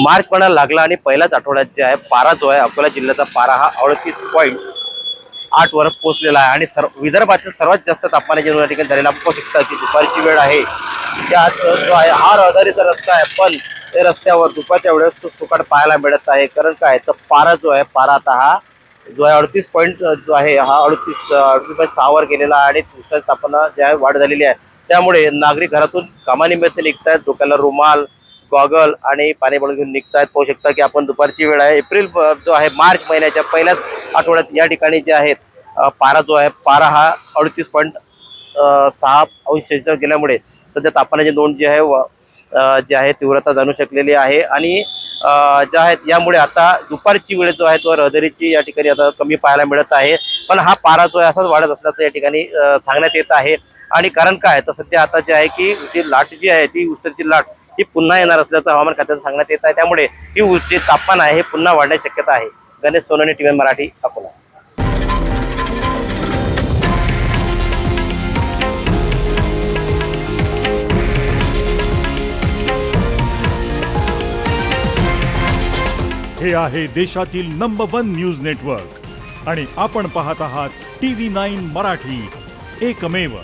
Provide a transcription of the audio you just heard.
मार्च पडायला लागला आणि पहिल्याच आठवड्यात जे आहे पारा जो आहे अकोला जिल्ह्याचा पारा हा 38.8 वर पोहोचलेला आहे आणि विदर्भातील सर्वात जास्त तापमानाच्या या ठिकाणी झालेला आपण पाहू शकता की दुपारची वेळ आहे त्यात जो आहे हा रहदारीचा रस्ता आहे पण त्या रस्त्यावर दुपारच्या वेळेस सुकाट पाहायला मिळत आहे. कारण काय तर पारा जो आहे पारा आता हा जो आहे 38 पॉईंट जो आहे हा 38.6 वर गेलेला आहे आणि उष्णता तापमान जे आहे वाढ झालेली आहे. त्यामुळे नागरिक घरातून कामानिमित्त निघतायत, डोक्याला रुमाल गॉगल आणि पाणी बॉटल घेऊन निघतायत. पाहू शकता की आपण दुपारची वेळ आहे जो आहे मार्च महिन्याच्या पहिल्याच आठवड्यात या ठिकाणी जे आहेत पारा जो आहे पारा हा 38.6 अंश सेल्सिअस गेल्यामुळे सध्या तापमानाची नोंद जी आहे जी आहे तीव्रता जाणू शकलेली आहे आणि ज्या आहेत यामुळे आता दुपारची वेळ जो आहे तो रहदारीची या ठिकाणी आता कमी पाहायला मिळत आहे. पण हा पारा जो आहे असाच वाढत असल्याचं या ठिकाणी सांगण्यात येत आहे. आणि कारण काय तर सध्या आता जे आहे की जी लाट जी आहे ती उष्णतेची लाट ही पुन्हा येणार असल्याचं हवामान खात्याचं सांगण्यात येत आहे. त्यामुळे ही जे तापमान आहे हे पुन्हा वाढण्याची शक्यता आहे. गणेश सोनवणे, टीव्ही मराठी, अकोला. हे आहे देशातील नंबर 1 न्यूज नेटवर्क आणि आपण पाहत आहात TV9 मराठी, एकमेव.